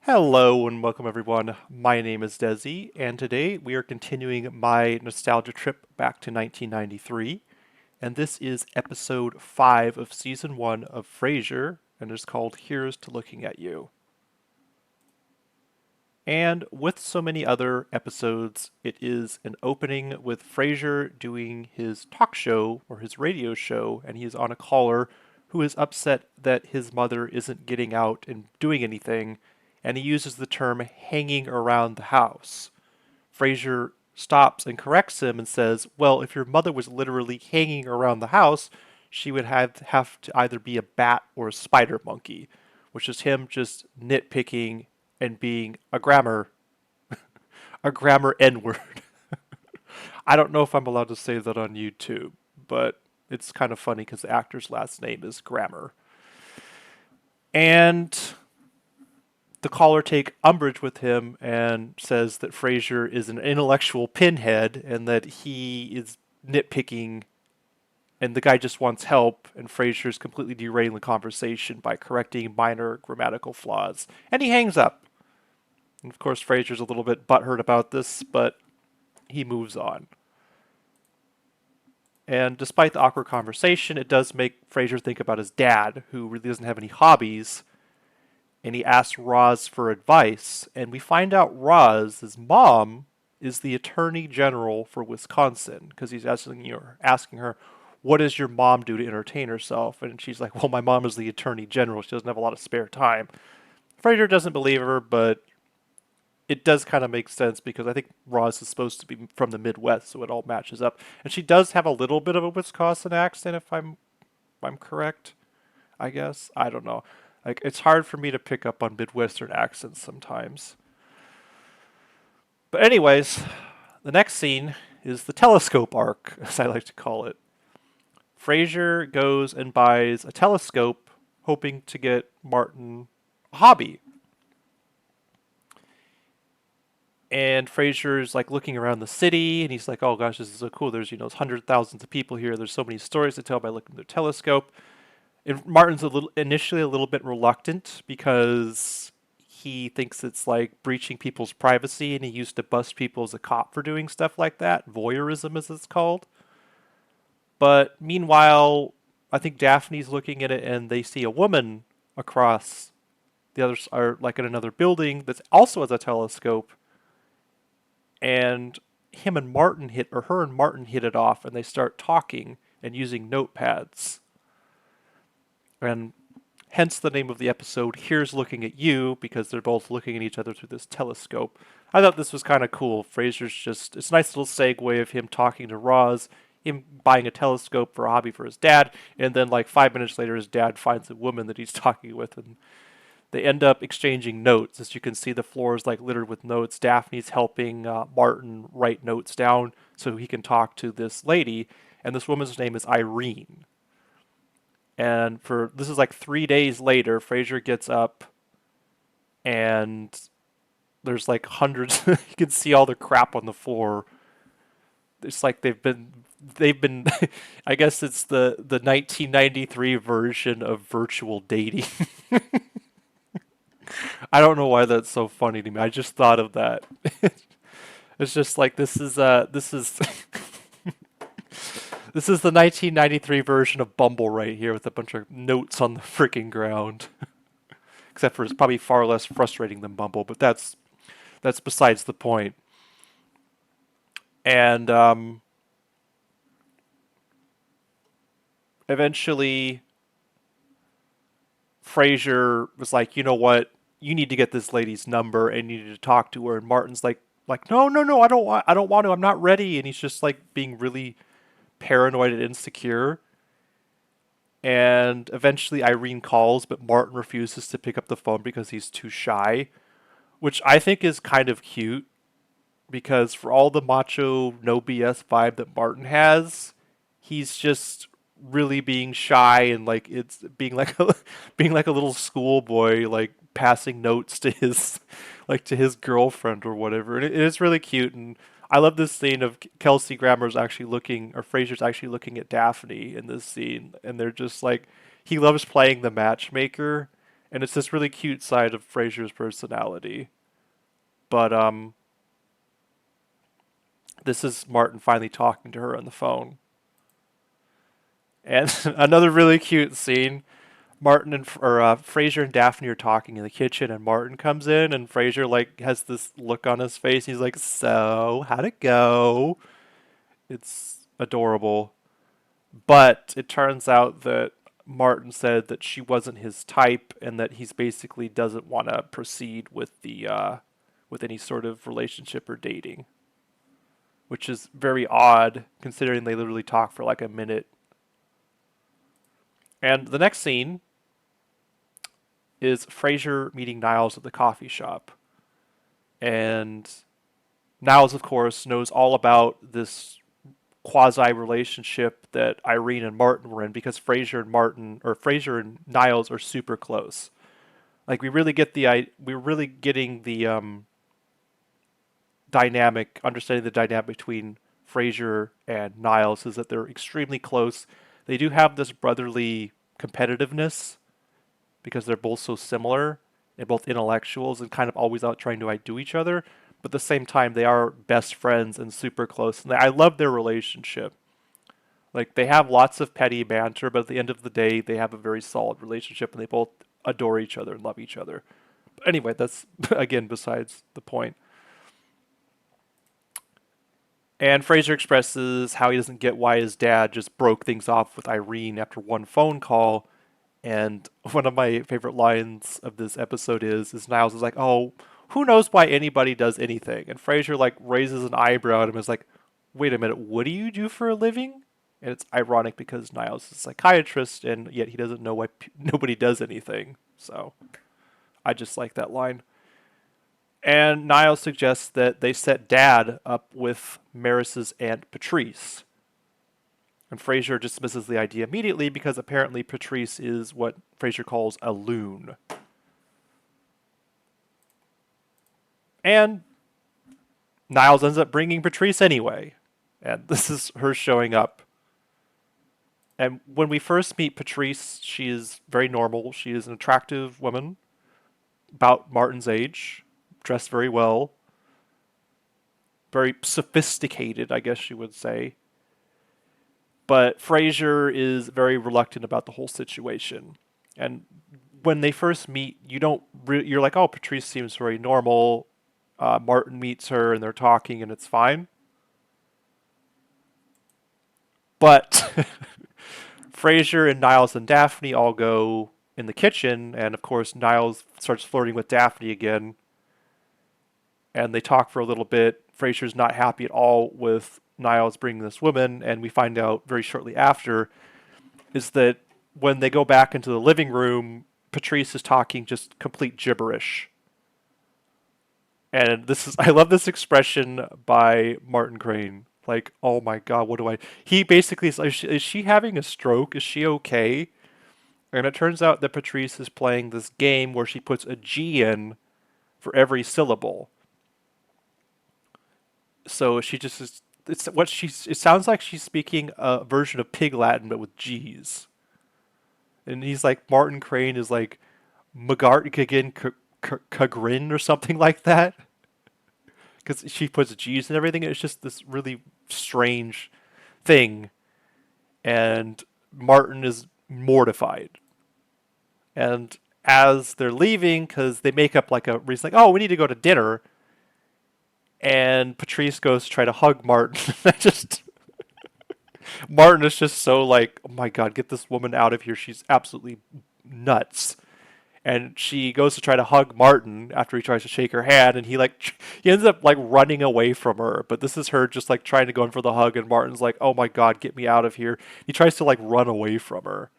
Hello and welcome everyone. My name is Desi, and today we are continuing my nostalgia trip back to 1993, and this is episode 5 of season 1 of Frasier, and it's called Here's to Looking at You. And with so many other episodes, it is an opening with Frasier doing his talk show or his radio show, and he is on a caller who is upset that his mother isn't getting out and doing anything, and he uses the term hanging around the house. Frasier stops and corrects him and says, well, if your mother was literally hanging around the house, she would have to either be a bat or a spider monkey, which is him just nitpicking and being a grammar N-word. I don't know if I'm allowed to say that on YouTube, but it's kind of funny because the actor's last name is Grammer. And the caller take umbrage with him and says that Frasier is an intellectual pinhead and that he is nitpicking and the guy just wants help, and Frasier is completely derailing the conversation by correcting minor grammatical flaws. And he hangs up. And of course, Frasier's a little bit butthurt about this, but he moves on. And despite the awkward conversation, it does make Frasier think about his dad, who really doesn't have any hobbies, and he asks Roz for advice, and we find out Roz's mom is the attorney general for Wisconsin because he's asking her, what does your mom do to entertain herself? And she's like, well, my mom is the attorney general. She doesn't have a lot of spare time. Frasier doesn't believe her, but it does kind of make sense because I think Roz is supposed to be from the Midwest, so it all matches up. And she does have a little bit of a Wisconsin accent, if I'm correct. I guess I don't know. Like it's hard for me to pick up on Midwestern accents sometimes. But anyways, the next scene is the telescope arc, as I like to call it. Frasier goes and buys a telescope, hoping to get Martin a hobby. And Frasier's like looking around the city, and he's like, "Oh gosh, this is so cool. There's hundreds of thousands of people here. There's so many stories to tell by looking through the telescope." And Martin's initially a little bit reluctant because he thinks it's like breaching people's privacy, and he used to bust people as a cop for doing stuff like that. Voyeurism, as it's called. But meanwhile, I think Daphne's looking at it, and they see a woman across the others are like in another building that's also has a telescope, and her and Martin hit it off, and they start talking and using notepads. And hence the name of the episode, Here's Looking at You, because they're both looking at each other through this telescope. I thought this was kind of cool. It's a nice little segue of him talking to Roz, him buying a telescope for a hobby for his dad, and then like 5 minutes later his dad finds a woman that he's talking with, and they end up exchanging notes. As you can see, the floor is like littered with notes. Daphne's helping Martin write notes down so he can talk to this lady, and this woman's name is Irene. And this is like 3 days later, Frasier gets up and there's like hundreds. You can see all the crap on the floor. It's like they've been. I guess it's the 1993 version of virtual dating. I don't know why that's so funny to me. I just thought of that. It's just like this is this is the 1993 version of Bumble right here with a bunch of notes on the freaking ground. Except for it's probably far less frustrating than Bumble, but that's besides the point. And eventually, Frasier was like, you know what? You need to get this lady's number and you need to talk to her. And Martin's like, no, no, no, I don't want to. I'm not ready. And he's just like being really paranoid and insecure. And eventually Irene calls, but Martin refuses to pick up the phone because he's too shy, which I think is kind of cute because for all the macho, no BS vibe that Martin has, he's just really being shy and like it's being like being like a little schoolboy, like passing notes to his to his girlfriend or whatever. And it is really cute, and I love this scene of Kelsey Grammer's actually looking, or Frasier's actually looking at Daphne in this scene, and they're just like, he loves playing the matchmaker, And it's this really cute side of Frasier's personality. But this is Martin finally talking to her on the phone. And another really cute scene. Martin and Frasier and Daphne are talking in the kitchen, and Martin comes in, and Frasier like has this look on his face. He's like, "So, how'd it go?" It's adorable. But it turns out that Martin said that she wasn't his type, and that he's basically doesn't want to proceed with any sort of relationship or dating, which is very odd considering they literally talk for like a minute. And the next scene is Frasier meeting Niles at the coffee shop, and Niles, of course, knows all about this quasi relationship that Irene and Martin were in because Frasier and Niles are super close. Like we're really getting the dynamic, understanding the dynamic between Frasier and Niles is that they're extremely close. They do have this brotherly competitiveness because they're both so similar and both intellectuals and kind of always out trying to outdo each other. But at the same time, they are best friends and super close. And I love their relationship. Like they have lots of petty banter, but at the end of the day, they have a very solid relationship and they both adore each other and love each other. But anyway, that's again besides the point. And Fraser expresses how he doesn't get why his dad just broke things off with Irene after one phone call. And one of my favorite lines of this episode is Niles is like, "Oh, who knows why anybody does anything?" And Fraser like raises an eyebrow at him and is like, "Wait a minute, what do you do for a living?" And it's ironic because Niles is a psychiatrist and yet he doesn't know why nobody does anything. So I just like that line. And Niles suggests that they set Dad up with Maris's Aunt Patrice. And Frasier dismisses the idea immediately because apparently Patrice is what Frasier calls a loon. And Niles ends up bringing Patrice anyway. And this is her showing up. And when we first meet Patrice, she is very normal. She is an attractive woman, about Martin's age, dressed very well, very sophisticated, I guess you would say. But Frasier is very reluctant about the whole situation. And when they first meet, you're like, oh, Patrice seems very normal. Martin meets her and they're talking and it's fine. But Frasier and Niles and Daphne all go in the kitchen, and of course Niles starts flirting with Daphne again. And they talk for a little bit. Frasier's not happy at all with Niles bringing this woman, and we find out very shortly after is that when they go back into the living room, Patrice is talking just complete gibberish. And I love this expression by Martin Crane. Like, oh my God, what do I? He basically is like, is she having a stroke? Is she okay? And it turns out that Patrice is playing this game where she puts a G in for every syllable. So she just is, it sounds like she's speaking a version of Pig Latin but with G's. And he's like Martin Crane is like Magart Kagin Kagrin or something like that because she puts G's and everything. It's just this really strange thing, and Martin is mortified. And as they're leaving, because they make up like a reason, like, oh, we need to go to dinner, and Patrice goes to try to hug Martin. Martin is just so like, oh my God, get this woman out of here. She's absolutely nuts. And she goes to try to hug Martin after he tries to shake her hand, and he ends up like running away from her. But this is her just like trying to go in for the hug, and Martin's like, "Oh my God, get me out of here!" He tries to like run away from her,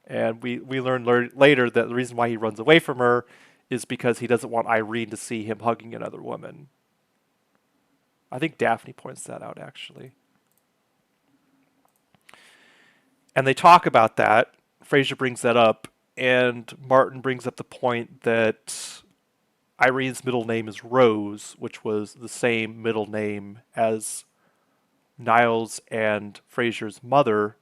and we learn later that the reason why he runs away from her is because he doesn't want Irene to see him hugging another woman. I think Daphne points that out actually, and they talk about that. Frasier brings that up, and Martin brings up the point that Irene's middle name is Rose, which was the same middle name as Niles and Frasier's mother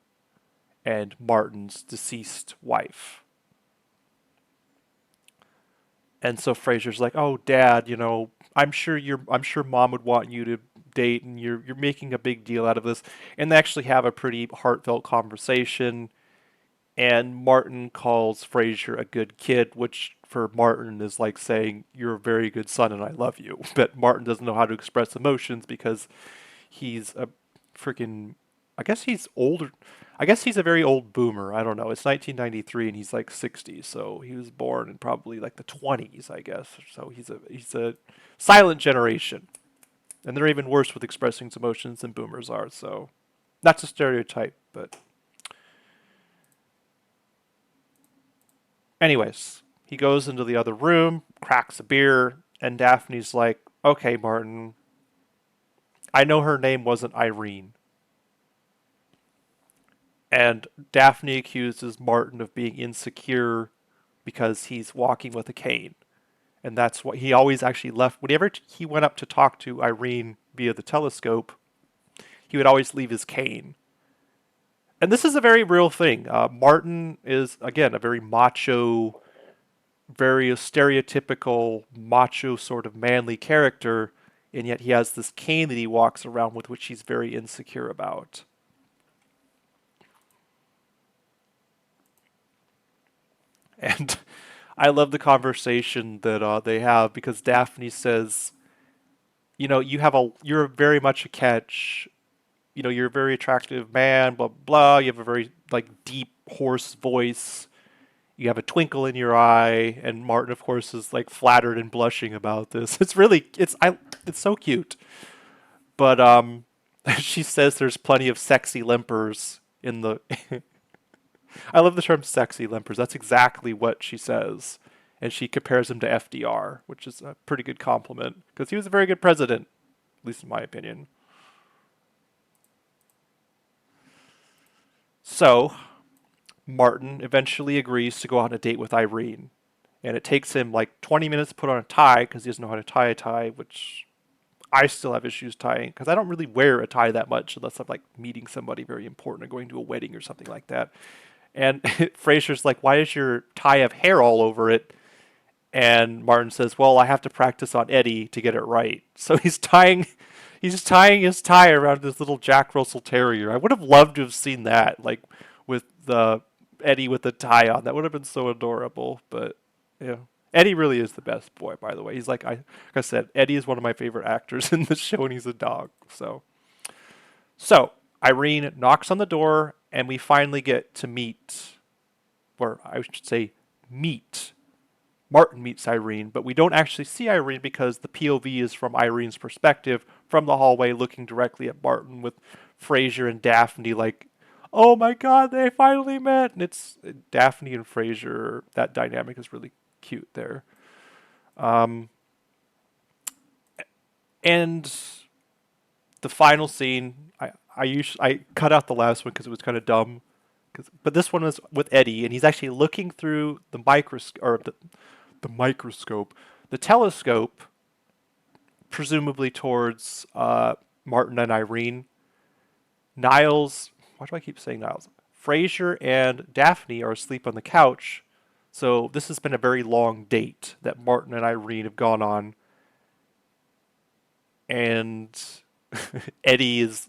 and Martin's deceased wife. And so Frasier's like, "Oh, Dad, I'm sure Mom would want you to date, and you're making a big deal out of this." And they actually have a pretty heartfelt conversation. And Martin calls Frasier a good kid, which for Martin is like saying, "You're a very good son and I love you." But Martin doesn't know how to express emotions because he's a freaking, I guess he's older. I guess he's a very old boomer. I don't know. It's 1993 and he's like 60, so he was born in probably like the 20s, I guess. So he's a silent generation. And they're even worse with expressing emotions than boomers are, so not to stereotype, but anyways, he goes into the other room, cracks a beer, and Daphne's like, "Okay, Martin, I know her name wasn't Irene." And Daphne accuses Martin of being insecure because he's walking with a cane. And that's what he always actually left. Whenever he went up to talk to Irene via the telescope, he would always leave his cane. And this is a very real thing. Martin is, again, a very macho, very stereotypical macho sort of manly character, and yet he has this cane that he walks around with, which he's very insecure about. And I love the conversation that they have because Daphne says, you're very much a catch. You're a very attractive man. Blah blah. You have a very like deep, hoarse voice. You have a twinkle in your eye, and Martin, of course, is like flattered and blushing about this. It's so cute. But she says there's plenty of sexy limpers in the. I love the term sexy limpers. That's exactly what she says, and she compares him to FDR, which is a pretty good compliment because he was a very good president, at least in my opinion. So Martin eventually agrees to go on a date with Irene. And it takes him like 20 minutes to put on a tie because he doesn't know how to tie a tie, which I still have issues tying because I don't really wear a tie that much unless I'm like meeting somebody very important or going to a wedding or something like that. And Frasier's like, "Why does your tie have hair all over it?" And Martin says, "Well, I have to practice on Eddie to get it right." So he's tying his tie around this little Jack Russell Terrier. I would have loved to have seen that, like with the Eddie with the tie on. That would have been so adorable. But yeah, Eddie really is the best boy. By the way, like I said, Eddie is one of my favorite actors in the show, and he's a dog. So Irene knocks on the door, and we finally get to meet, or I should say, meet. Martin meets Irene, but we don't actually see Irene because the POV is from Irene's perspective from the hallway looking directly at Martin with Frasier and Daphne like, "Oh my god, they finally met." And it's Daphne and Frasier, that dynamic is really cute there. Um, and the final scene, I cut out the last one because it was kind of dumb. But this one was with Eddie, and he's actually looking through the microscope, the telescope, presumably towards Martin and Irene. Niles, why do I keep saying Niles? Frasier and Daphne are asleep on the couch. So this has been a very long date that Martin and Irene have gone on. And Eddie is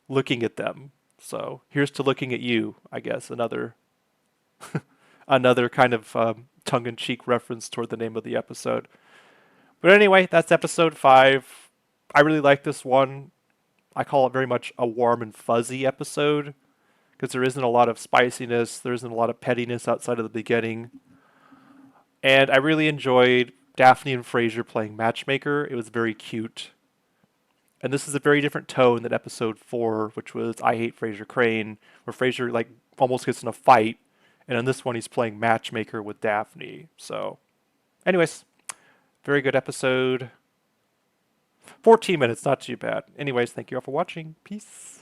looking at them. So here's to looking at you, I guess. Another kind of tongue-in-cheek reference toward the name of the episode. But anyway, that's episode 5. I really like this one. I call it very much a warm and fuzzy episode because there isn't a lot of spiciness, there isn't a lot of pettiness outside of the beginning. And I really enjoyed Daphne and Frasier playing matchmaker. It was very cute. And this is a very different tone than episode 4, which was I Hate Frasier Crane, where Frasier like almost gets in a fight. And in this one, he's playing matchmaker with Daphne. So, anyways, very good episode. 14 minutes, not too bad. Anyways, thank you all for watching. Peace.